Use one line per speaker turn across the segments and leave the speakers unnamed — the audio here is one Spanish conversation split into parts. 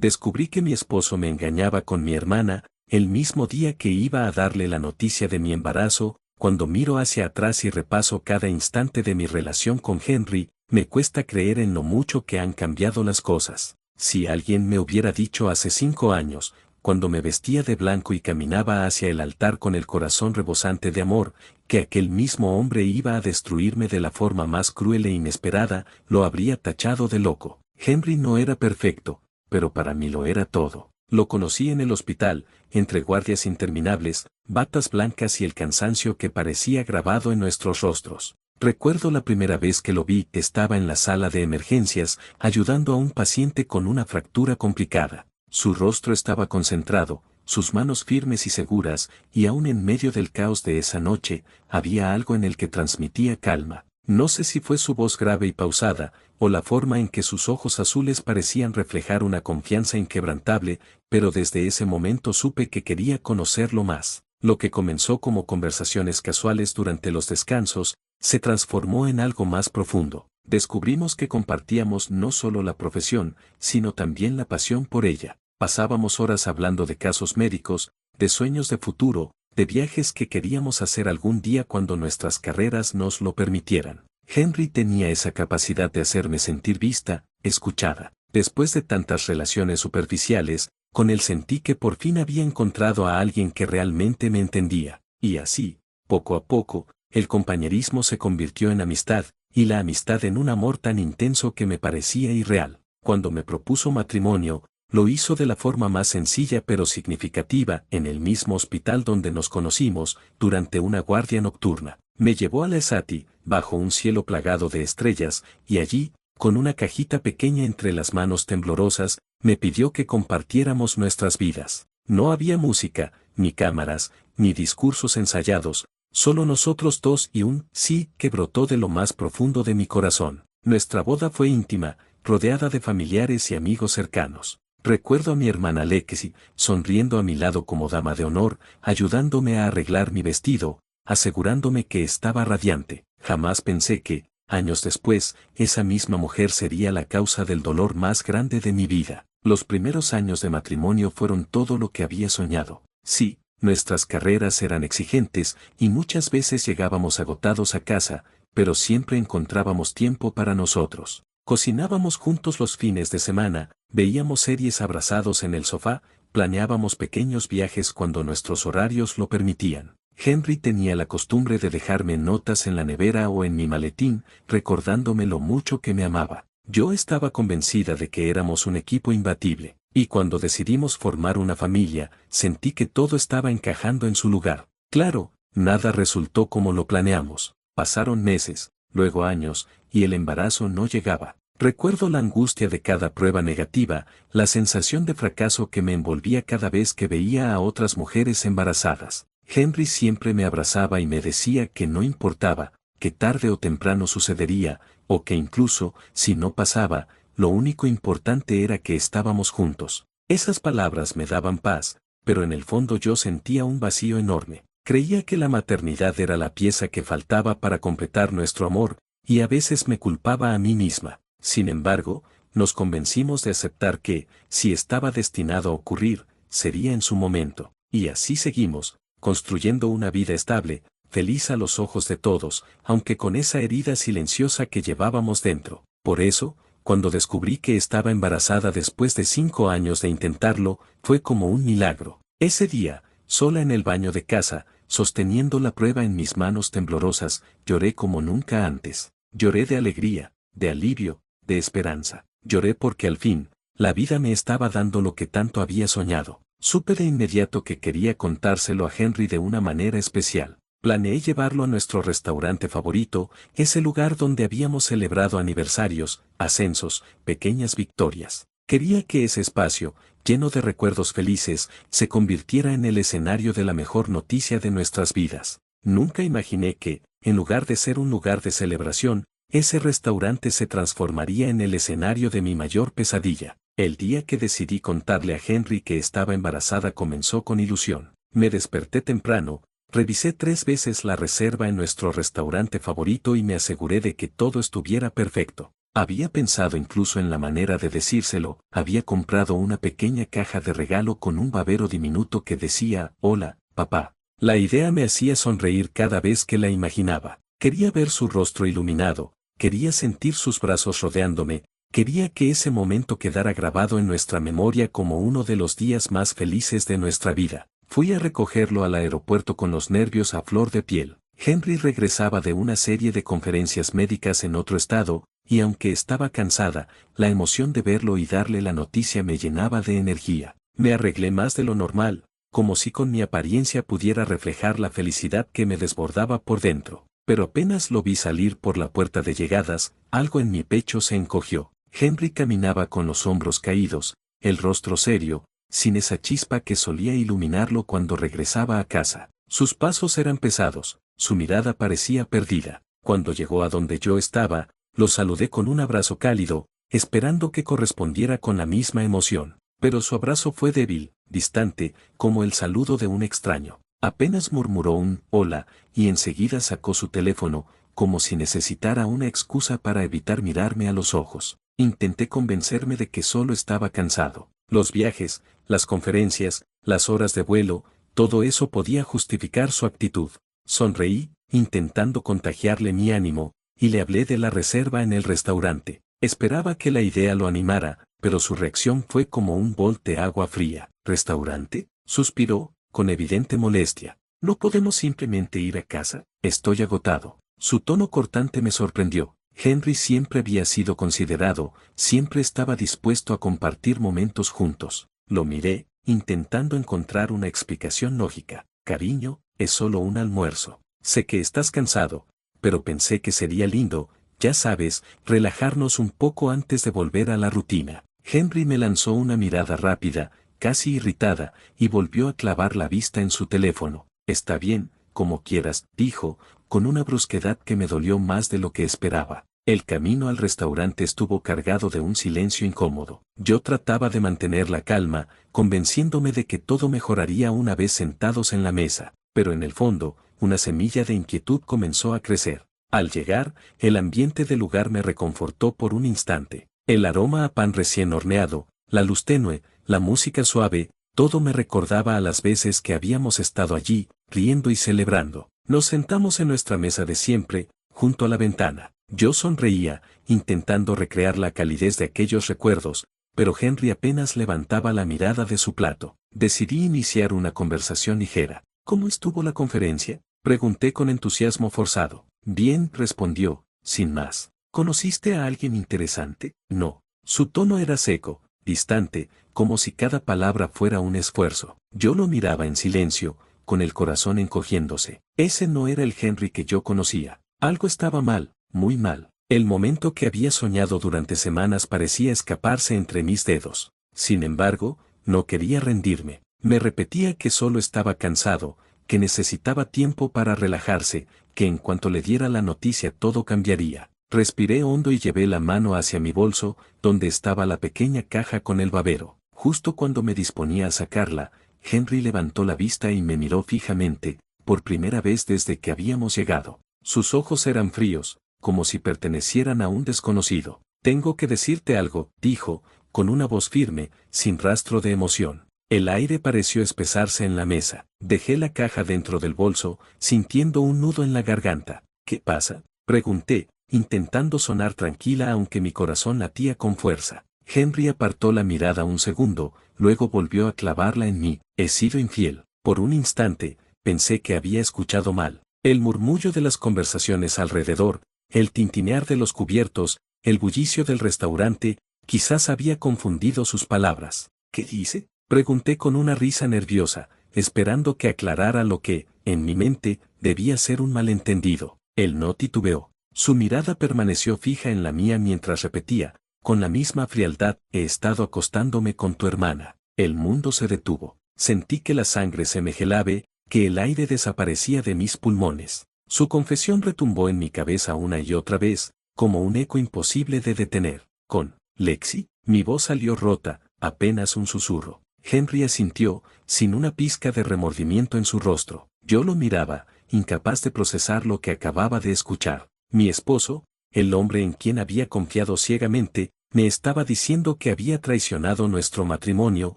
Descubrí que mi esposo me engañaba con mi hermana, el mismo día que iba a darle la noticia de mi embarazo. Cuando miro hacia atrás y repaso cada instante de mi relación con Henry, me cuesta creer en lo mucho que han cambiado las cosas. Si alguien me hubiera dicho hace 5 años, cuando me vestía de blanco y caminaba hacia el altar con el corazón rebosante de amor, que aquel mismo hombre iba a destruirme de la forma más cruel e inesperada, lo habría tachado de loco. Henry no era perfecto, pero para mí lo era todo. Lo conocí en el hospital, entre guardias interminables, batas blancas y el cansancio que parecía grabado en nuestros rostros. Recuerdo la primera vez que lo vi, estaba en la sala de emergencias, ayudando a un paciente con una fractura complicada. Su rostro estaba concentrado, sus manos firmes y seguras, y aún en medio del caos de esa noche, había algo en el que transmitía calma. No sé si fue su voz grave y pausada, o la forma en que sus ojos azules parecían reflejar una confianza inquebrantable, pero desde ese momento supe que quería conocerlo más. Lo que comenzó como conversaciones casuales durante los descansos, se transformó en algo más profundo. Descubrimos que compartíamos no solo la profesión, sino también la pasión por ella. Pasábamos horas hablando de casos médicos, de sueños de futuro, de viajes que queríamos hacer algún día cuando nuestras carreras nos lo permitieran. Henry tenía esa capacidad de hacerme sentir vista, escuchada. Después de tantas relaciones superficiales, con él sentí que por fin había encontrado a alguien que realmente me entendía. Y así, poco a poco, el compañerismo se convirtió en amistad, y la amistad en un amor tan intenso que me parecía irreal. Cuando me propuso matrimonio, lo hizo de la forma más sencilla pero significativa, en el mismo hospital donde nos conocimos, durante una guardia nocturna. Me llevó a la Esati, bajo un cielo plagado de estrellas, y allí, con una cajita pequeña entre las manos temblorosas, me pidió que compartiéramos nuestras vidas. No había música, ni cámaras, ni discursos ensayados, solo nosotros dos y un sí que brotó de lo más profundo de mi corazón. Nuestra boda fue íntima, rodeada de familiares y amigos cercanos. Recuerdo a mi hermana Lexi, sonriendo a mi lado como dama de honor, ayudándome a arreglar mi vestido, asegurándome que estaba radiante. Jamás pensé que, años después, esa misma mujer sería la causa del dolor más grande de mi vida. Los primeros años de matrimonio fueron todo lo que había soñado. Sí, nuestras carreras eran exigentes, y muchas veces llegábamos agotados a casa, pero siempre encontrábamos tiempo para nosotros. Cocinábamos juntos los fines de semana, veíamos series abrazados en el sofá, planeábamos pequeños viajes cuando nuestros horarios lo permitían. Henry tenía la costumbre de dejarme notas en la nevera o en mi maletín, recordándome lo mucho que me amaba. Yo estaba convencida de que éramos un equipo imbatible, y cuando decidimos formar una familia, sentí que todo estaba encajando en su lugar. Claro, nada resultó como lo planeamos. Pasaron meses, luego años, y el embarazo no llegaba. Recuerdo la angustia de cada prueba negativa, la sensación de fracaso que me envolvía cada vez que veía a otras mujeres embarazadas. Henry siempre me abrazaba y me decía que no importaba, que tarde o temprano sucedería, o que incluso, si no pasaba, lo único importante era que estábamos juntos. Esas palabras me daban paz, pero en el fondo yo sentía un vacío enorme. Creía que la maternidad era la pieza que faltaba para completar nuestro amor, y a veces me culpaba a mí misma. Sin embargo, nos convencimos de aceptar que, si estaba destinado a ocurrir, sería en su momento. Y así seguimos, construyendo una vida estable, feliz a los ojos de todos, aunque con esa herida silenciosa que llevábamos dentro. Por eso, cuando descubrí que estaba embarazada después de 5 años de intentarlo, fue como un milagro. Ese día, sola en el baño de casa, sosteniendo la prueba en mis manos temblorosas, lloré como nunca antes. Lloré de alegría, de alivio, de esperanza. Lloré porque al fin, la vida me estaba dando lo que tanto había soñado. Supe de inmediato que quería contárselo a Henry de una manera especial. Planeé llevarlo a nuestro restaurante favorito, ese lugar donde habíamos celebrado aniversarios, ascensos, pequeñas victorias. Quería que ese espacio, lleno de recuerdos felices, se convirtiera en el escenario de la mejor noticia de nuestras vidas. Nunca imaginé que, en lugar de ser un lugar de celebración, ese restaurante se transformaría en el escenario de mi mayor pesadilla. El día que decidí contarle a Henry que estaba embarazada comenzó con ilusión. Me desperté temprano, revisé 3 veces la reserva en nuestro restaurante favorito y me aseguré de que todo estuviera perfecto. Había pensado incluso en la manera de decírselo, había comprado una pequeña caja de regalo con un babero diminuto que decía, «Hola, papá». La idea me hacía sonreír cada vez que la imaginaba. Quería ver su rostro iluminado, quería sentir sus brazos rodeándome, quería que ese momento quedara grabado en nuestra memoria como uno de los días más felices de nuestra vida. Fui a recogerlo al aeropuerto con los nervios a flor de piel. Henry regresaba de una serie de conferencias médicas en otro estado, y aunque estaba cansada, la emoción de verlo y darle la noticia me llenaba de energía. Me arreglé más de lo normal, como si con mi apariencia pudiera reflejar la felicidad que me desbordaba por dentro. Pero apenas lo vi salir por la puerta de llegadas, algo en mi pecho se encogió. Henry caminaba con los hombros caídos, el rostro serio, sin esa chispa que solía iluminarlo cuando regresaba a casa. Sus pasos eran pesados, su mirada parecía perdida. Cuando llegó a donde yo estaba, lo saludé con un abrazo cálido, esperando que correspondiera con la misma emoción. Pero su abrazo fue débil, distante, como el saludo de un extraño. Apenas murmuró un «hola», y enseguida sacó su teléfono, como si necesitara una excusa para evitar mirarme a los ojos. Intenté convencerme de que solo estaba cansado. Los viajes, las conferencias, las horas de vuelo, todo eso podía justificar su actitud. Sonreí, intentando contagiarle mi ánimo, y le hablé de la reserva en el restaurante. Esperaba que la idea lo animara, pero su reacción fue como un bol de agua fría. ¿Restaurante?, suspiró, con evidente molestia. ¿No podemos simplemente ir a casa? Estoy agotado. Su tono cortante me sorprendió. Henry siempre había sido considerado, siempre estaba dispuesto a compartir momentos juntos. Lo miré, intentando encontrar una explicación lógica. Cariño, es solo un almuerzo. Sé que estás cansado, pero pensé que sería lindo, ya sabes, relajarnos un poco antes de volver a la rutina. Henry me lanzó una mirada rápida, casi irritada, y volvió a clavar la vista en su teléfono. Está bien, como quieras, dijo, con una brusquedad que me dolió más de lo que esperaba. El camino al restaurante estuvo cargado de un silencio incómodo. Yo trataba de mantener la calma, convenciéndome de que todo mejoraría una vez sentados en la mesa, pero en el fondo, una semilla de inquietud comenzó a crecer. Al llegar, el ambiente del lugar me reconfortó por un instante. El aroma a pan recién horneado, la luz tenue, la música suave, todo me recordaba a las veces que habíamos estado allí, riendo y celebrando. Nos sentamos en nuestra mesa de siempre, junto a la ventana. Yo sonreía, intentando recrear la calidez de aquellos recuerdos, pero Henry apenas levantaba la mirada de su plato. Decidí iniciar una conversación ligera. ¿Cómo estuvo la conferencia?, pregunté con entusiasmo forzado. Bien, respondió, sin más. ¿Conociste a alguien interesante? No. Su tono era seco, distante, como si cada palabra fuera un esfuerzo. Yo lo miraba en silencio, con el corazón encogiéndose. Ese no era el Henry que yo conocía. Algo estaba mal, muy mal. El momento que había soñado durante semanas parecía escaparse entre mis dedos. Sin embargo, no quería rendirme. Me repetía que solo estaba cansado, que necesitaba tiempo para relajarse, que en cuanto le diera la noticia todo cambiaría. Respiré hondo y llevé la mano hacia mi bolso, donde estaba la pequeña caja con el babero. Justo cuando me disponía a sacarla, Henry levantó la vista y me miró fijamente, por primera vez desde que habíamos llegado. Sus ojos eran fríos, como si pertenecieran a un desconocido. Tengo que decirte algo, dijo, con una voz firme, sin rastro de emoción. El aire pareció espesarse en la mesa. Dejé la caja dentro del bolso, sintiendo un nudo en la garganta. ¿Qué pasa?, pregunté, intentando sonar tranquila aunque mi corazón latía con fuerza. Henry apartó la mirada un segundo, luego volvió a clavarla en mí. He sido infiel. Por un instante, pensé que había escuchado mal. El murmullo de las conversaciones alrededor, el tintinear de los cubiertos, el bullicio del restaurante, quizás había confundido sus palabras. ¿Qué dice?, pregunté con una risa nerviosa, esperando que aclarara lo que, en mi mente, debía ser un malentendido. Él no titubeó. Su mirada permaneció fija en la mía mientras repetía, con la misma frialdad: he estado acostándome con tu hermana. El mundo se detuvo. Sentí que la sangre se me helaba, que el aire desaparecía de mis pulmones. Su confesión retumbó en mi cabeza una y otra vez, como un eco imposible de detener. ¿Con Lexi? Mi voz salió rota, apenas un susurro. Henry asintió, sin una pizca de remordimiento en su rostro. Yo lo miraba, incapaz de procesar lo que acababa de escuchar. Mi esposo, el hombre en quien había confiado ciegamente, me estaba diciendo que había traicionado nuestro matrimonio,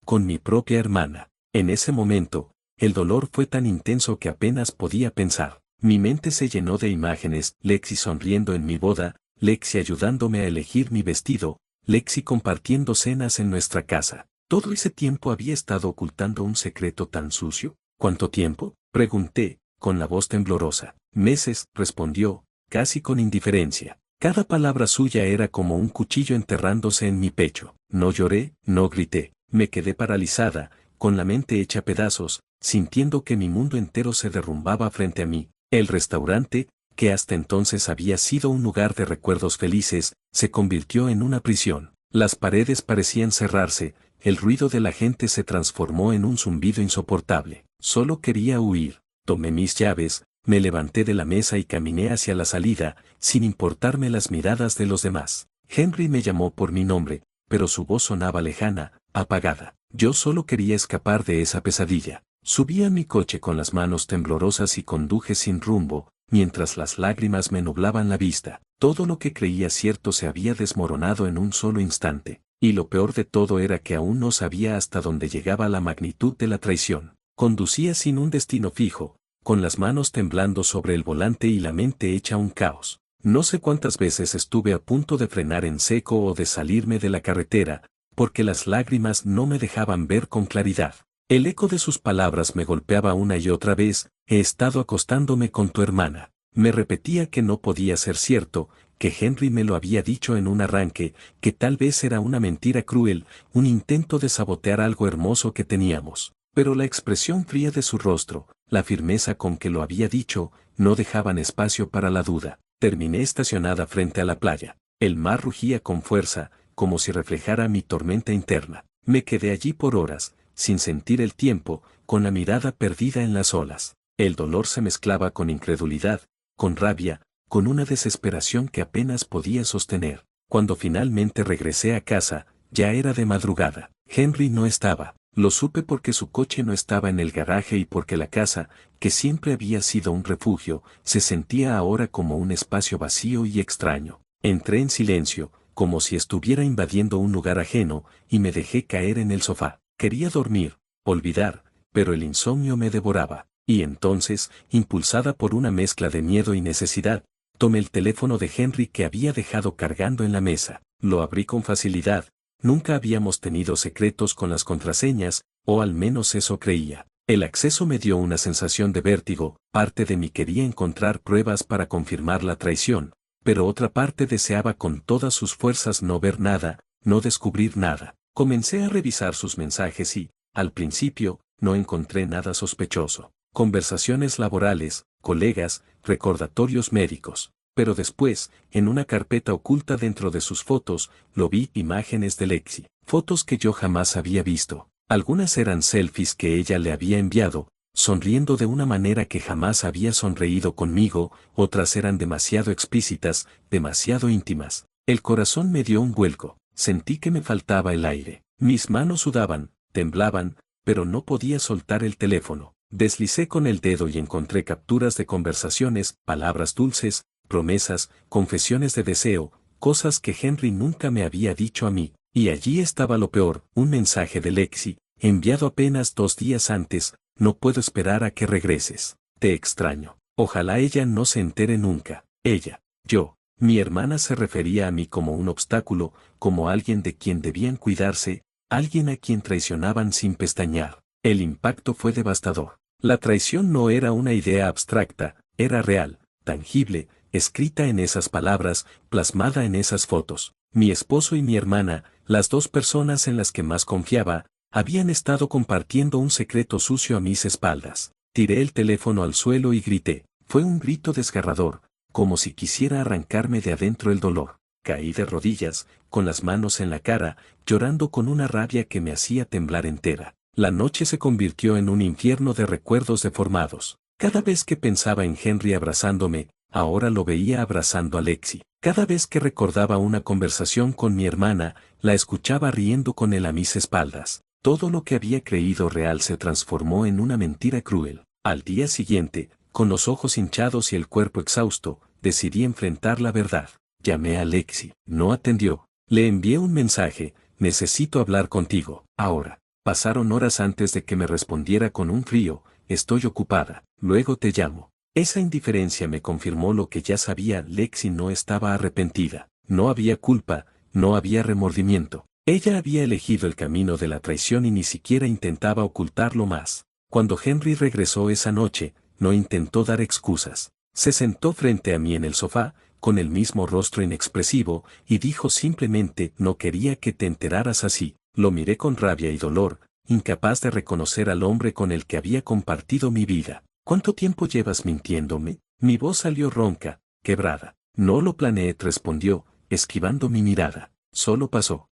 con mi propia hermana. En ese momento, el dolor fue tan intenso que apenas podía pensar. Mi mente se llenó de imágenes, Lexi sonriendo en mi boda, Lexi ayudándome a elegir mi vestido, Lexi compartiendo cenas en nuestra casa. ¿Todo ese tiempo había estado ocultando un secreto tan sucio? ¿Cuánto tiempo?, pregunté, con la voz temblorosa. Meses, respondió, casi con indiferencia. Cada palabra suya era como un cuchillo enterrándose en mi pecho. No lloré, no grité. Me quedé paralizada, con la mente hecha pedazos, sintiendo que mi mundo entero se derrumbaba frente a mí. El restaurante, que hasta entonces había sido un lugar de recuerdos felices, se convirtió en una prisión. Las paredes parecían cerrarse, el ruido de la gente se transformó en un zumbido insoportable. Solo quería huir. Tomé mis llaves, me levanté de la mesa y caminé hacia la salida, sin importarme las miradas de los demás. Henry me llamó por mi nombre, pero su voz sonaba lejana, apagada. Yo solo quería escapar de esa pesadilla. Subí a mi coche con las manos temblorosas y conduje sin rumbo, mientras las lágrimas me nublaban la vista. Todo lo que creía cierto se había desmoronado en un solo instante, y lo peor de todo era que aún no sabía hasta dónde llegaba la magnitud de la traición. Conducía sin un destino fijo, con las manos temblando sobre el volante y la mente hecha un caos. No sé cuántas veces estuve a punto de frenar en seco o de salirme de la carretera, porque las lágrimas no me dejaban ver con claridad. El eco de sus palabras me golpeaba una y otra vez: he estado acostándome con tu hermana. Me repetía que no podía ser cierto, que Henry me lo había dicho en un arranque, que tal vez era una mentira cruel, un intento de sabotear algo hermoso que teníamos. Pero la expresión fría de su rostro, la firmeza con que lo había dicho, no dejaban espacio para la duda. Terminé estacionada frente a la playa. El mar rugía con fuerza, como si reflejara mi tormenta interna. Me quedé allí por horas, sin sentir el tiempo, con la mirada perdida en las olas. El dolor se mezclaba con incredulidad, con rabia, con una desesperación que apenas podía sostener. Cuando finalmente regresé a casa, ya era de madrugada. Henry no estaba. Lo supe porque su coche no estaba en el garaje y porque la casa, que siempre había sido un refugio, se sentía ahora como un espacio vacío y extraño. Entré en silencio, como si estuviera invadiendo un lugar ajeno, y me dejé caer en el sofá. Quería dormir, olvidar, pero el insomnio me devoraba. Y entonces, impulsada por una mezcla de miedo y necesidad, tomé el teléfono de Henry que había dejado cargando en la mesa. Lo abrí con facilidad. Nunca habíamos tenido secretos con las contraseñas, o al menos eso creía. El acceso me dio una sensación de vértigo. Parte de mí quería encontrar pruebas para confirmar la traición, pero otra parte deseaba con todas sus fuerzas no ver nada, no descubrir nada. Comencé a revisar sus mensajes y, al principio, no encontré nada sospechoso. Conversaciones laborales, colegas, recordatorios médicos. Pero después, en una carpeta oculta dentro de sus fotos, lo vi: imágenes de Lexi. Fotos que yo jamás había visto. Algunas eran selfies que ella le había enviado, sonriendo de una manera que jamás había sonreído conmigo, otras eran demasiado explícitas, demasiado íntimas. El corazón me dio un vuelco, sentí que me faltaba el aire. Mis manos sudaban, temblaban, pero no podía soltar el teléfono. Deslicé con el dedo y encontré capturas de conversaciones, palabras dulces, promesas, confesiones de deseo, cosas que Henry nunca me había dicho a mí. Y allí estaba lo peor: un mensaje de Lexi, enviado apenas 2 días antes: no puedo esperar a que regreses. Te extraño. Ojalá ella no se entere nunca. Ella, yo. Mi hermana se refería a mí como un obstáculo, como alguien de quien debían cuidarse, alguien a quien traicionaban sin pestañear. El impacto fue devastador. La traición no era una idea abstracta, era real, tangible, escrita en esas palabras, plasmada en esas fotos. Mi esposo y mi hermana, las 2 personas en las que más confiaba, habían estado compartiendo un secreto sucio a mis espaldas. Tiré el teléfono al suelo y grité. Fue un grito desgarrador, como si quisiera arrancarme de adentro el dolor. Caí de rodillas, con las manos en la cara, llorando con una rabia que me hacía temblar entera. La noche se convirtió en un infierno de recuerdos deformados. Cada vez que pensaba en Henry abrazándome, ahora lo veía abrazando a Lexi. Cada vez que recordaba una conversación con mi hermana, la escuchaba riendo con él a mis espaldas. Todo lo que había creído real se transformó en una mentira cruel. Al día siguiente, con los ojos hinchados y el cuerpo exhausto, decidí enfrentar la verdad. Llamé a Lexi. No atendió. Le envié un mensaje. Necesito hablar contigo. Ahora. Pasaron horas antes de que me respondiera con un frío. Estoy ocupada. Luego te llamo. Esa indiferencia me confirmó lo que ya sabía. Lexi no estaba arrepentida. No había culpa. No había remordimiento. Ella había elegido el camino de la traición y ni siquiera intentaba ocultarlo más. Cuando Henry regresó esa noche, no intentó dar excusas. Se sentó frente a mí en el sofá, con el mismo rostro inexpresivo, y dijo simplemente: no quería que te enteraras así. Lo miré con rabia y dolor, incapaz de reconocer al hombre con el que había compartido mi vida. ¿Cuánto tiempo llevas mintiéndome? Mi voz salió ronca, quebrada. No lo planeé, respondió, esquivando mi mirada. Solo pasó,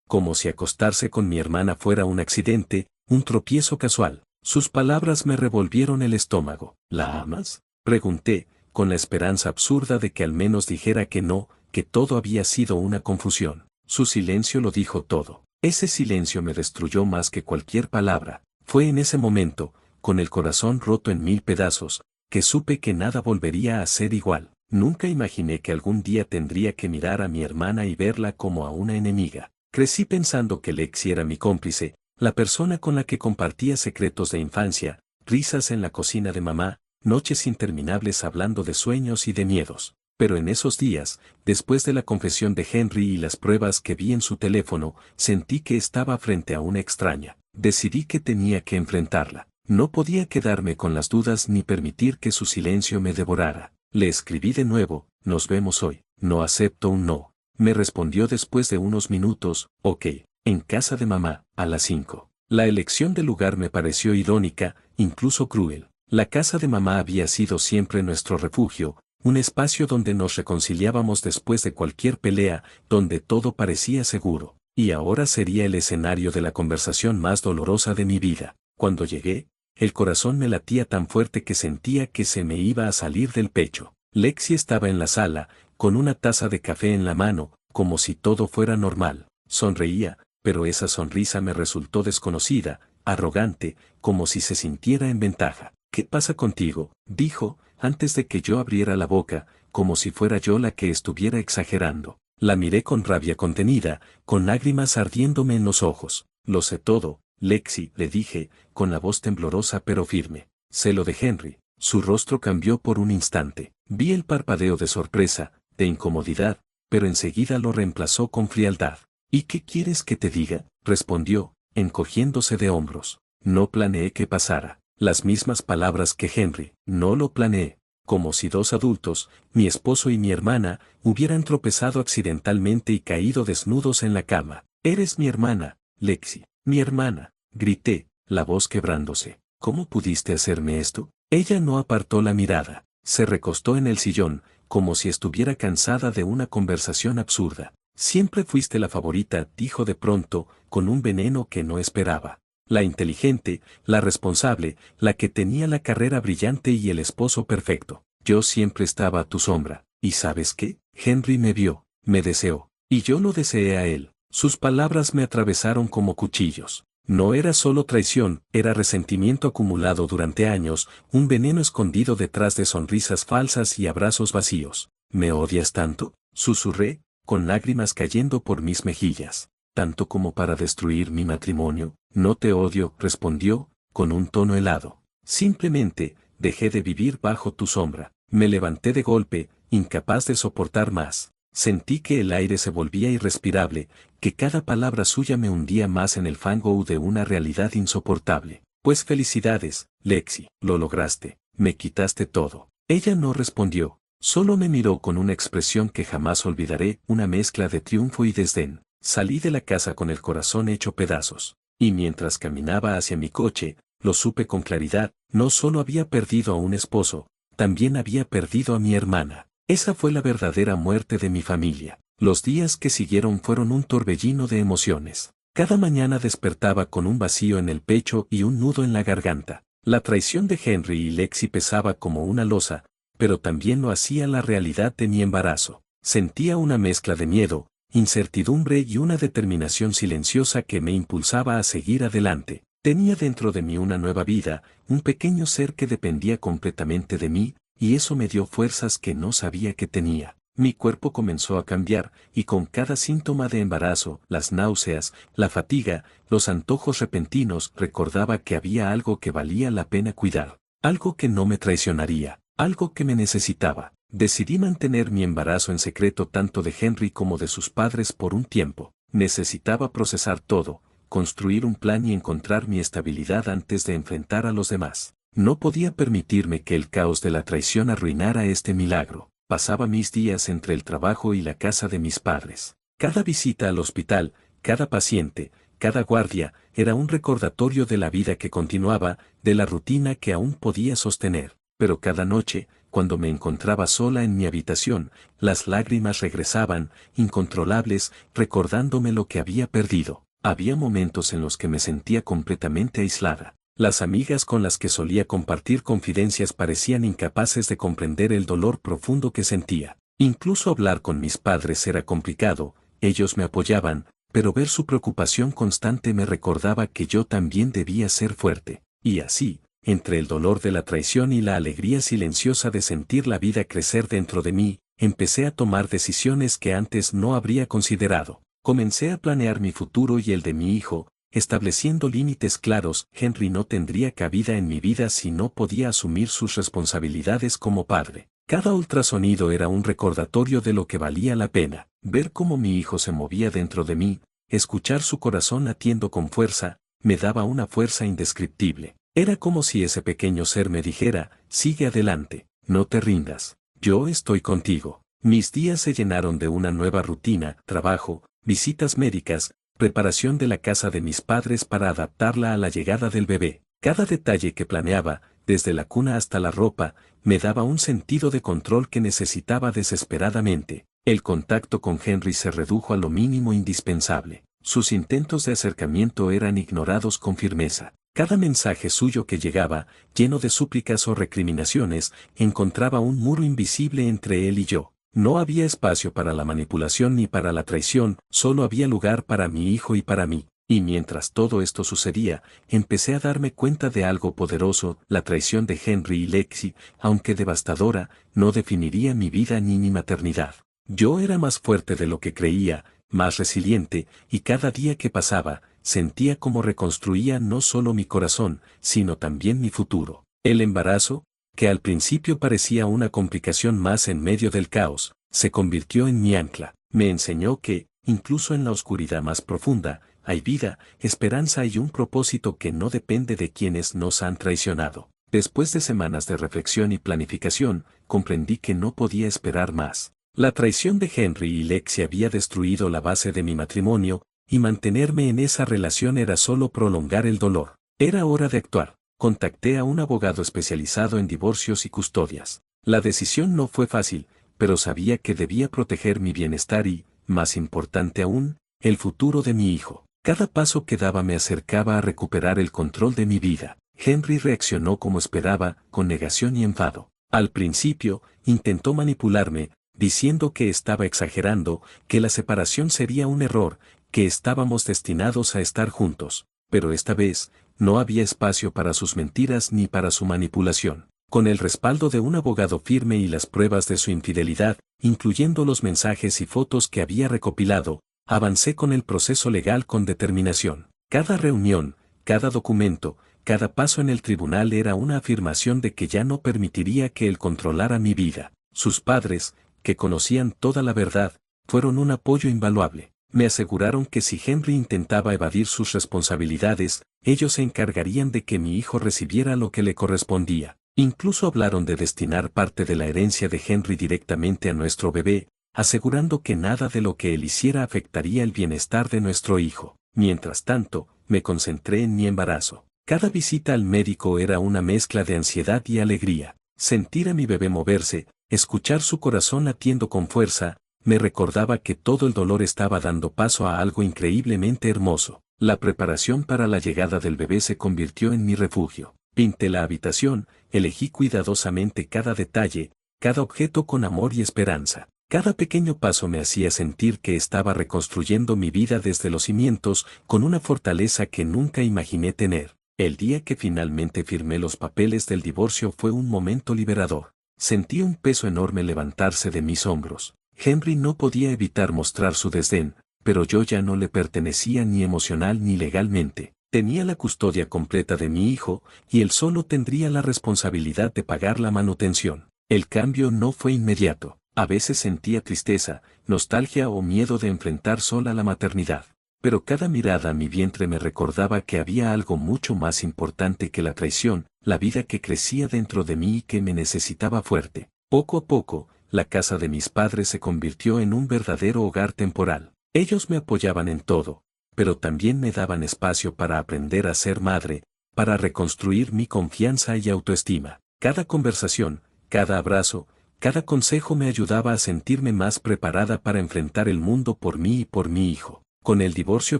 como si acostarse con mi hermana fuera un accidente, un tropiezo casual. Sus palabras me revolvieron el estómago. ¿La amas?, pregunté, con la esperanza absurda de que al menos dijera que no, que todo había sido una confusión. Su silencio lo dijo todo. Ese silencio me destruyó más que cualquier palabra. Fue en ese momento, con el corazón roto en 1000 pedazos, que supe que nada volvería a ser igual. Nunca imaginé que algún día tendría que mirar a mi hermana y verla como a una enemiga. Crecí pensando que Lexi era mi cómplice, la persona con la que compartía secretos de infancia, risas en la cocina de mamá, noches interminables hablando de sueños y de miedos. Pero en esos días, después de la confesión de Henry y las pruebas que vi en su teléfono, sentí que estaba frente a una extraña. Decidí que tenía que enfrentarla. No podía quedarme con las dudas ni permitir que su silencio me devorara. Le escribí de nuevo: nos vemos hoy. No acepto un no. Me respondió después de unos minutos: ok, en casa de mamá, a las 5. La elección del lugar me pareció irónica, incluso cruel. La casa de mamá había sido siempre nuestro refugio, un espacio donde nos reconciliábamos después de cualquier pelea, donde todo parecía seguro. Y ahora sería el escenario de la conversación más dolorosa de mi vida. Cuando llegué, el corazón me latía tan fuerte que sentía que se me iba a salir del pecho. Lexi estaba en la sala, con una taza de café en la mano, como si todo fuera normal. Sonreía, pero esa sonrisa me resultó desconocida, arrogante, como si se sintiera en ventaja. ¿Qué pasa contigo?, dijo, antes de que yo abriera la boca, como si fuera yo la que estuviera exagerando. La miré con rabia contenida, con lágrimas ardiéndome en los ojos. Lo sé todo, Lexi, le dije, con la voz temblorosa pero firme. Sé lo de Henry. Su rostro cambió por un instante. Vi el parpadeo de sorpresa, de incomodidad, pero enseguida lo reemplazó con frialdad. ¿Y qué quieres que te diga?, respondió, encogiéndose de hombros. No planeé que pasara. Las mismas palabras que Henry. No lo planeé. Como si dos adultos, mi esposo y mi hermana, hubieran tropezado accidentalmente y caído desnudos en la cama. Eres mi hermana, Lexi. Mi hermana, grité, la voz quebrándose. ¿Cómo pudiste hacerme esto? Ella no apartó la mirada. Se recostó en el sillón, como si estuviera cansada de una conversación absurda. Siempre fuiste la favorita, dijo de pronto, con un veneno que no esperaba. La inteligente, la responsable, la que tenía la carrera brillante y el esposo perfecto. Yo siempre estaba a tu sombra. ¿Y sabes qué? Henry me vio, me deseó. Y yo lo deseé a él. Sus palabras me atravesaron como cuchillos. No era solo traición, era resentimiento acumulado durante años, un veneno escondido detrás de sonrisas falsas y abrazos vacíos. ¿Me odias tanto?, susurré, con lágrimas cayendo por mis mejillas. ¿Tanto como para destruir mi matrimonio? No te odio, respondió, con un tono helado. Simplemente, dejé de vivir bajo tu sombra. Me levanté de golpe, incapaz de soportar más. Sentí que el aire se volvía irrespirable, que cada palabra suya me hundía más en el fango de una realidad insoportable. Pues felicidades, Lexi, lo lograste, me quitaste todo. Ella no respondió, solo me miró con una expresión que jamás olvidaré, una mezcla de triunfo y desdén. Salí de la casa con el corazón hecho pedazos, y mientras caminaba hacia mi coche, lo supe con claridad: no solo había perdido a un esposo, también había perdido a mi hermana. Esa fue la verdadera muerte de mi familia. Los días que siguieron fueron un torbellino de emociones. Cada mañana despertaba con un vacío en el pecho y un nudo en la garganta. La traición de Henry y Lexi pesaba como una losa, pero también lo hacía la realidad de mi embarazo. Sentía una mezcla de miedo, incertidumbre y una determinación silenciosa que me impulsaba a seguir adelante. Tenía dentro de mí una nueva vida, un pequeño ser que dependía completamente de mí, y eso me dio fuerzas que no sabía que tenía. Mi cuerpo comenzó a cambiar, y con cada síntoma de embarazo, las náuseas, la fatiga, los antojos repentinos, recordaba que había algo que valía la pena cuidar, algo que no me traicionaría, algo que me necesitaba. Decidí mantener mi embarazo en secreto tanto de Henry como de sus padres por un tiempo. Necesitaba procesar todo, construir un plan y encontrar mi estabilidad antes de enfrentar a los demás. No podía permitirme que el caos de la traición arruinara este milagro. Pasaba mis días entre el trabajo y la casa de mis padres. Cada visita al hospital, cada paciente, cada guardia, era un recordatorio de la vida que continuaba, de la rutina que aún podía sostener. Pero cada noche, cuando me encontraba sola en mi habitación, las lágrimas regresaban, incontrolables, recordándome lo que había perdido. Había momentos en los que me sentía completamente aislada. Las amigas con las que solía compartir confidencias parecían incapaces de comprender el dolor profundo que sentía. Incluso hablar con mis padres era complicado, ellos me apoyaban, pero ver su preocupación constante me recordaba que yo también debía ser fuerte. Y así, entre el dolor de la traición y la alegría silenciosa de sentir la vida crecer dentro de mí, empecé a tomar decisiones que antes no habría considerado. Comencé a planear mi futuro y el de mi hijo, estableciendo límites claros. Henry no tendría cabida en mi vida si no podía asumir sus responsabilidades como padre. Cada ultrasonido era un recordatorio de lo que valía la pena. Ver cómo mi hijo se movía dentro de mí, escuchar su corazón latiendo con fuerza, me daba una fuerza indescriptible. Era como si ese pequeño ser me dijera, sigue adelante, no te rindas, yo estoy contigo. Mis días se llenaron de una nueva rutina, trabajo, visitas médicas, preparación de la casa de mis padres para adaptarla a la llegada del bebé. Cada detalle que planeaba, desde la cuna hasta la ropa, me daba un sentido de control que necesitaba desesperadamente. El contacto con Henry se redujo a lo mínimo indispensable. Sus intentos de acercamiento eran ignorados con firmeza. Cada mensaje suyo que llegaba, lleno de súplicas o recriminaciones, encontraba un muro invisible entre él y yo. No había espacio para la manipulación ni para la traición, solo había lugar para mi hijo y para mí. Y mientras todo esto sucedía, empecé a darme cuenta de algo poderoso. La traición de Henry y Lexi, aunque devastadora, no definiría mi vida ni mi maternidad. Yo era más fuerte de lo que creía, más resiliente, y cada día que pasaba, sentía como reconstruía no solo mi corazón, sino también mi futuro. El embarazo, que al principio parecía una complicación más en medio del caos, se convirtió en mi ancla. Me enseñó que, incluso en la oscuridad más profunda, hay vida, esperanza y un propósito que no depende de quienes nos han traicionado. Después de semanas de reflexión y planificación, comprendí que no podía esperar más. La traición de Henry y Lexi había destruido la base de mi matrimonio, y mantenerme en esa relación era solo prolongar el dolor. Era hora de actuar. Contacté a un abogado especializado en divorcios y custodias. La decisión no fue fácil, pero sabía que debía proteger mi bienestar y, más importante aún, el futuro de mi hijo. Cada paso que daba me acercaba a recuperar el control de mi vida. Henry reaccionó como esperaba, con negación y enfado. Al principio, intentó manipularme, diciendo que estaba exagerando, que la separación sería un error, que estábamos destinados a estar juntos. Pero esta vez, no había espacio para sus mentiras ni para su manipulación. Con el respaldo de un abogado firme y las pruebas de su infidelidad, incluyendo los mensajes y fotos que había recopilado, avancé con el proceso legal con determinación. Cada reunión, cada documento, cada paso en el tribunal era una afirmación de que ya no permitiría que él controlara mi vida. Sus padres, que conocían toda la verdad, fueron un apoyo invaluable. Me aseguraron que si Henry intentaba evadir sus responsabilidades, ellos se encargarían de que mi hijo recibiera lo que le correspondía. Incluso hablaron de destinar parte de la herencia de Henry directamente a nuestro bebé, asegurando que nada de lo que él hiciera afectaría el bienestar de nuestro hijo. Mientras tanto, me concentré en mi embarazo. Cada visita al médico era una mezcla de ansiedad y alegría. Sentir a mi bebé moverse, escuchar su corazón latiendo con fuerza, me recordaba que todo el dolor estaba dando paso a algo increíblemente hermoso. La preparación para la llegada del bebé se convirtió en mi refugio. Pinté la habitación, elegí cuidadosamente cada detalle, cada objeto con amor y esperanza. Cada pequeño paso me hacía sentir que estaba reconstruyendo mi vida desde los cimientos, con una fortaleza que nunca imaginé tener. El día que finalmente firmé los papeles del divorcio fue un momento liberador. Sentí un peso enorme levantarse de mis hombros. Henry no podía evitar mostrar su desdén, pero yo ya no le pertenecía ni emocional ni legalmente. Tenía la custodia completa de mi hijo, y él solo tendría la responsabilidad de pagar la manutención. El cambio no fue inmediato. A veces sentía tristeza, nostalgia o miedo de enfrentar sola la maternidad. Pero cada mirada a mi vientre me recordaba que había algo mucho más importante que la traición, la vida que crecía dentro de mí y que me necesitaba fuerte. Poco a poco, la casa de mis padres se convirtió en un verdadero hogar temporal. Ellos me apoyaban en todo, pero también me daban espacio para aprender a ser madre, para reconstruir mi confianza y autoestima. Cada conversación, cada abrazo, cada consejo me ayudaba a sentirme más preparada para enfrentar el mundo por mí y por mi hijo. Con el divorcio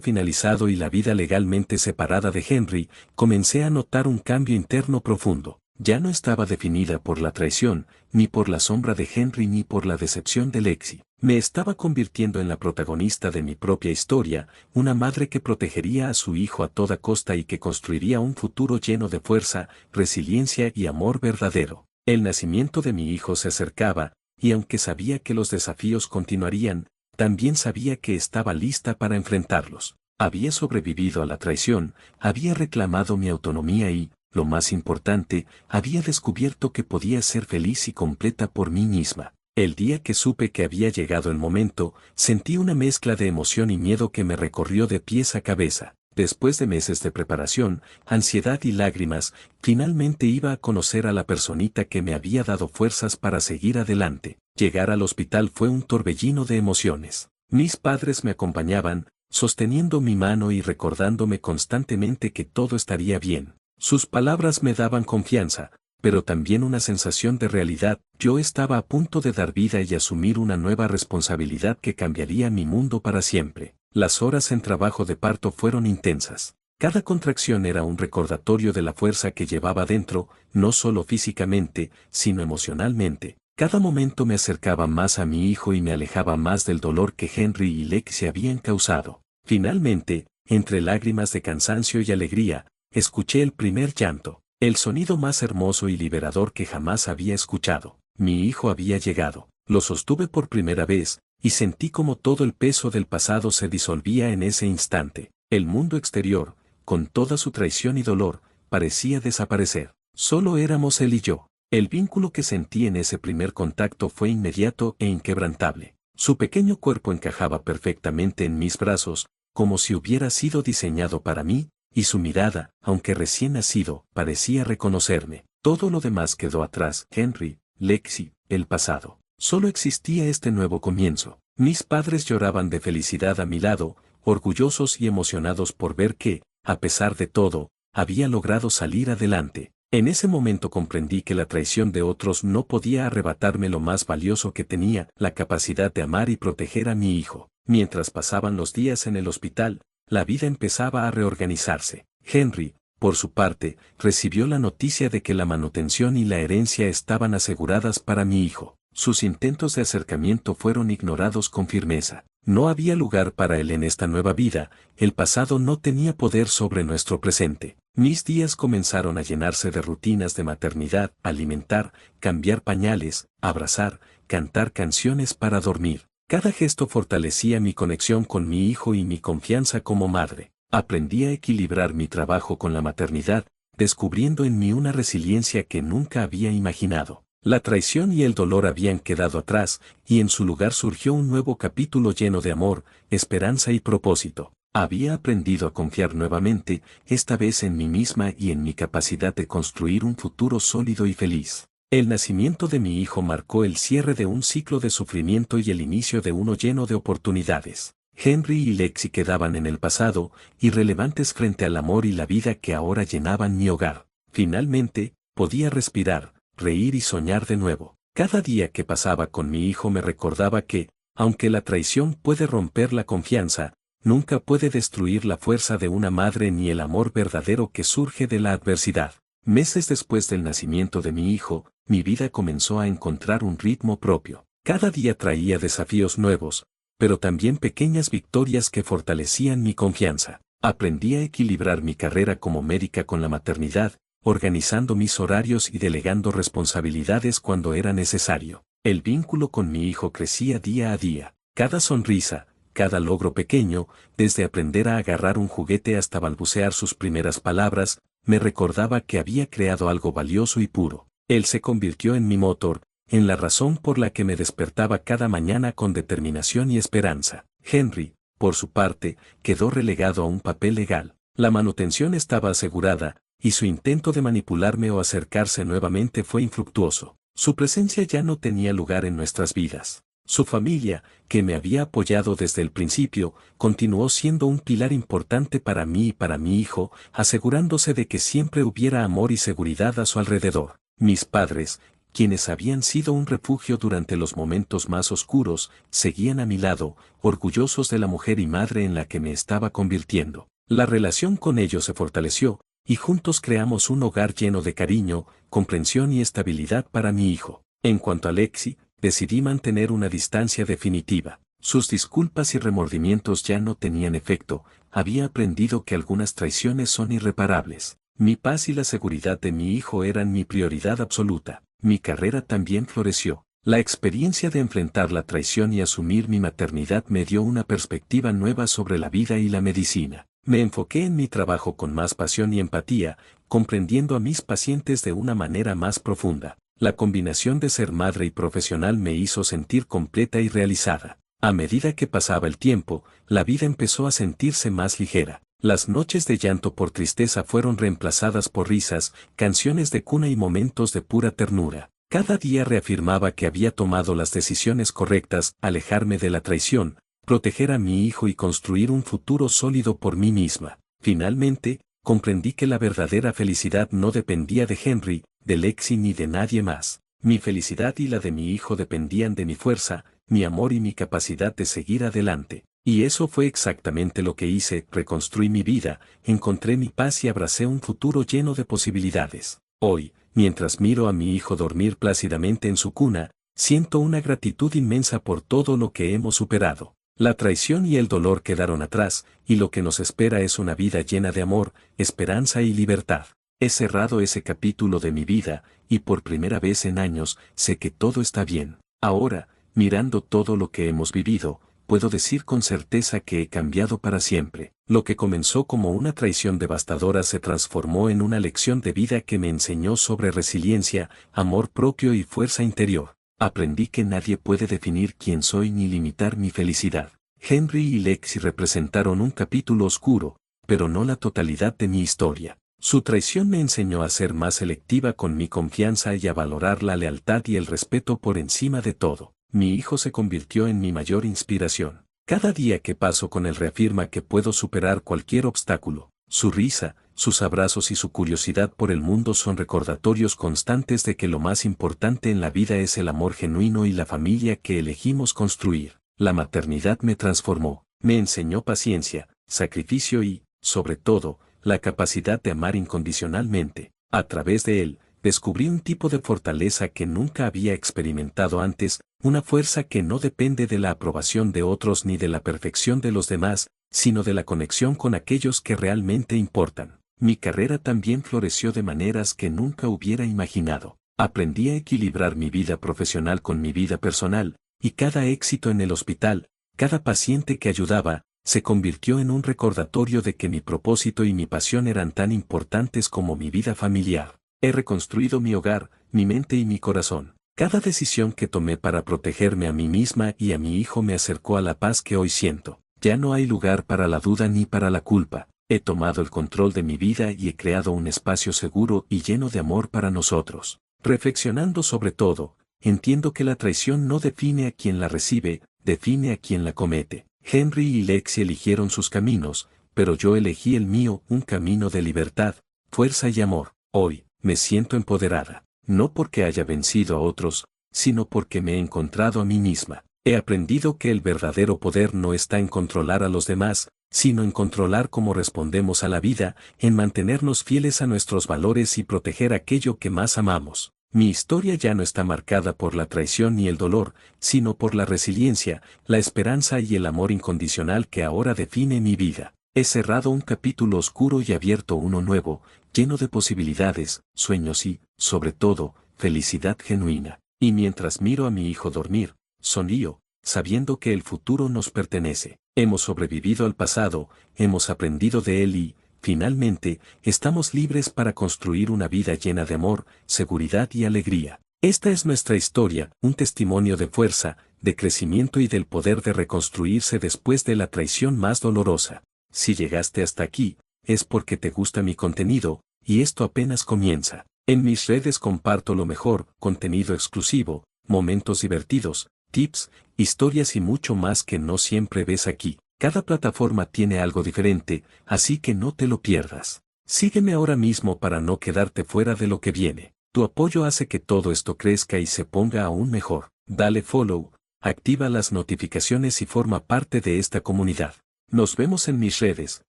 finalizado y la vida legalmente separada de Henry, comencé a notar un cambio interno profundo. Ya no estaba definida por la traición, ni por la sombra de Henry ni por la decepción de Lexi. Me estaba convirtiendo en la protagonista de mi propia historia, una madre que protegería a su hijo a toda costa y que construiría un futuro lleno de fuerza, resiliencia y amor verdadero. El nacimiento de mi hijo se acercaba, y aunque sabía que los desafíos continuarían, también sabía que estaba lista para enfrentarlos. Había sobrevivido a la traición, había reclamado mi autonomía y, lo más importante, había descubierto que podía ser feliz y completa por mí misma. El día que supe que había llegado el momento, sentí una mezcla de emoción y miedo que me recorrió de pies a cabeza. Después de meses de preparación, ansiedad y lágrimas, finalmente iba a conocer a la personita que me había dado fuerzas para seguir adelante. Llegar al hospital fue un torbellino de emociones. Mis padres me acompañaban, sosteniendo mi mano y recordándome constantemente que todo estaría bien. Sus palabras me daban confianza, pero también una sensación de realidad. Yo estaba a punto de dar vida y asumir una nueva responsabilidad que cambiaría mi mundo para siempre. Las horas en trabajo de parto fueron intensas. Cada contracción era un recordatorio de la fuerza que llevaba dentro, no solo físicamente, sino emocionalmente. Cada momento me acercaba más a mi hijo y me alejaba más del dolor que Henry y Lexi habían causado. Finalmente, entre lágrimas de cansancio y alegría, escuché el primer llanto, el sonido más hermoso y liberador que jamás había escuchado. Mi hijo había llegado. Lo sostuve por primera vez, y sentí como todo el peso del pasado se disolvía en ese instante. El mundo exterior, con toda su traición y dolor, parecía desaparecer. Solo éramos él y yo. El vínculo que sentí en ese primer contacto fue inmediato e inquebrantable. Su pequeño cuerpo encajaba perfectamente en mis brazos, como si hubiera sido diseñado para mí, y su mirada, aunque recién nacido, parecía reconocerme. Todo lo demás quedó atrás: Henry, Lexi, el pasado. Solo existía este nuevo comienzo. Mis padres lloraban de felicidad a mi lado, orgullosos y emocionados por ver que, a pesar de todo, había logrado salir adelante. En ese momento comprendí que la traición de otros no podía arrebatarme lo más valioso que tenía, la capacidad de amar y proteger a mi hijo. Mientras pasaban los días en el hospital, la vida empezaba a reorganizarse. Henry, por su parte, recibió la noticia de que la manutención y la herencia estaban aseguradas para mi hijo. Sus intentos de acercamiento fueron ignorados con firmeza. No había lugar para él en esta nueva vida, el pasado no tenía poder sobre nuestro presente. Mis días comenzaron a llenarse de rutinas de maternidad: alimentar, cambiar pañales, abrazar, cantar canciones para dormir. Cada gesto fortalecía mi conexión con mi hijo y mi confianza como madre. Aprendí a equilibrar mi trabajo con la maternidad, descubriendo en mí una resiliencia que nunca había imaginado. La traición y el dolor habían quedado atrás, y en su lugar surgió un nuevo capítulo lleno de amor, esperanza y propósito. Había aprendido a confiar nuevamente, esta vez en mí misma y en mi capacidad de construir un futuro sólido y feliz. El nacimiento de mi hijo marcó el cierre de un ciclo de sufrimiento y el inicio de uno lleno de oportunidades. Henry y Lexi quedaban en el pasado, irrelevantes frente al amor y la vida que ahora llenaban mi hogar. Finalmente, podía respirar, reír y soñar de nuevo. Cada día que pasaba con mi hijo me recordaba que, aunque la traición puede romper la confianza, nunca puede destruir la fuerza de una madre ni el amor verdadero que surge de la adversidad. Meses después del nacimiento de mi hijo, mi vida comenzó a encontrar un ritmo propio. Cada día traía desafíos nuevos, pero también pequeñas victorias que fortalecían mi confianza. Aprendí a equilibrar mi carrera como médica con la maternidad, organizando mis horarios y delegando responsabilidades cuando era necesario. El vínculo con mi hijo crecía día a día. Cada sonrisa, cada logro pequeño, desde aprender a agarrar un juguete hasta balbucear sus primeras palabras, me recordaba que había creado algo valioso y puro. Él se convirtió en mi motor, en la razón por la que me despertaba cada mañana con determinación y esperanza. Henry, por su parte, quedó relegado a un papel legal. La manutención estaba asegurada, y su intento de manipularme o acercarse nuevamente fue infructuoso. Su presencia ya no tenía lugar en nuestras vidas. Su familia, que me había apoyado desde el principio, continuó siendo un pilar importante para mí y para mi hijo, asegurándose de que siempre hubiera amor y seguridad a su alrededor. Mis padres, quienes habían sido un refugio durante los momentos más oscuros, seguían a mi lado, orgullosos de la mujer y madre en la que me estaba convirtiendo. La relación con ellos se fortaleció, y juntos creamos un hogar lleno de cariño, comprensión y estabilidad para mi hijo. En cuanto a Lexi, decidí mantener una distancia definitiva. Sus disculpas y remordimientos ya no tenían efecto, había aprendido que algunas traiciones son irreparables. Mi paz y la seguridad de mi hijo eran mi prioridad absoluta. Mi carrera también floreció. La experiencia de enfrentar la traición y asumir mi maternidad me dio una perspectiva nueva sobre la vida y la medicina. Me enfoqué en mi trabajo con más pasión y empatía, comprendiendo a mis pacientes de una manera más profunda. La combinación de ser madre y profesional me hizo sentir completa y realizada. A medida que pasaba el tiempo, la vida empezó a sentirse más ligera. Las noches de llanto por tristeza fueron reemplazadas por risas, canciones de cuna y momentos de pura ternura. Cada día reafirmaba que había tomado las decisiones correctas, alejarme de la traición, proteger a mi hijo y construir un futuro sólido por mí misma. Finalmente, comprendí que la verdadera felicidad no dependía de Henry, de Lexi ni de nadie más. Mi felicidad y la de mi hijo dependían de mi fuerza, mi amor y mi capacidad de seguir adelante. Y eso fue exactamente lo que hice. Reconstruí mi vida, encontré mi paz y abracé un futuro lleno de posibilidades. Hoy, mientras miro a mi hijo dormir plácidamente en su cuna, siento una gratitud inmensa por todo lo que hemos superado. La traición y el dolor quedaron atrás, y lo que nos espera es una vida llena de amor, esperanza y libertad. He cerrado ese capítulo de mi vida, y por primera vez en años, sé que todo está bien. Ahora, mirando todo lo que hemos vivido, puedo decir con certeza que he cambiado para siempre. Lo que comenzó como una traición devastadora se transformó en una lección de vida que me enseñó sobre resiliencia, amor propio y fuerza interior. Aprendí que nadie puede definir quién soy ni limitar mi felicidad. Henry y Lexi representaron un capítulo oscuro, pero no la totalidad de mi historia. Su traición me enseñó a ser más selectiva con mi confianza y a valorar la lealtad y el respeto por encima de todo. Mi hijo se convirtió en mi mayor inspiración. Cada día que paso con él reafirma que puedo superar cualquier obstáculo. Su risa, sus abrazos y su curiosidad por el mundo son recordatorios constantes de que lo más importante en la vida es el amor genuino y la familia que elegimos construir. La maternidad me transformó, me enseñó paciencia, sacrificio y, sobre todo, la capacidad de amar incondicionalmente. A través de él, descubrí un tipo de fortaleza que nunca había experimentado antes, una fuerza que no depende de la aprobación de otros ni de la perfección de los demás, sino de la conexión con aquellos que realmente importan. Mi carrera también floreció de maneras que nunca hubiera imaginado. Aprendí a equilibrar mi vida profesional con mi vida personal, y cada éxito en el hospital, cada paciente que ayudaba, se convirtió en un recordatorio de que mi propósito y mi pasión eran tan importantes como mi vida familiar. He reconstruido mi hogar, mi mente y mi corazón. Cada decisión que tomé para protegerme a mí misma y a mi hijo me acercó a la paz que hoy siento. Ya no hay lugar para la duda ni para la culpa. He tomado el control de mi vida y he creado un espacio seguro y lleno de amor para nosotros. Reflexionando sobre todo, entiendo que la traición no define a quien la recibe, define a quien la comete. Henry y Lexi eligieron sus caminos, pero yo elegí el mío, un camino de libertad, fuerza y amor. Hoy, me siento empoderada, no porque haya vencido a otros, sino porque me he encontrado a mí misma. He aprendido que el verdadero poder no está en controlar a los demás, sino en controlar cómo respondemos a la vida, en mantenernos fieles a nuestros valores y proteger aquello que más amamos. Mi historia ya no está marcada por la traición ni el dolor, sino por la resiliencia, la esperanza y el amor incondicional que ahora define mi vida. He cerrado un capítulo oscuro y abierto uno nuevo, lleno de posibilidades, sueños y, sobre todo, felicidad genuina. Y mientras miro a mi hijo dormir, sonrío, sabiendo que el futuro nos pertenece. Hemos sobrevivido al pasado, hemos aprendido de él y, finalmente, estamos libres para construir una vida llena de amor, seguridad y alegría. Esta es nuestra historia, un testimonio de fuerza, de crecimiento y del poder de reconstruirse después de la traición más dolorosa. Si llegaste hasta aquí, es porque te gusta mi contenido, y esto apenas comienza. En mis redes comparto lo mejor, contenido exclusivo, momentos divertidos, tips, historias y mucho más que no siempre ves aquí. Cada plataforma tiene algo diferente, así que no te lo pierdas. Sígueme ahora mismo para no quedarte fuera de lo que viene. Tu apoyo hace que todo esto crezca y se ponga aún mejor. Dale follow, activa las notificaciones y forma parte de esta comunidad. Nos vemos en mis redes,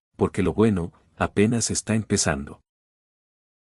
porque lo bueno, apenas está empezando.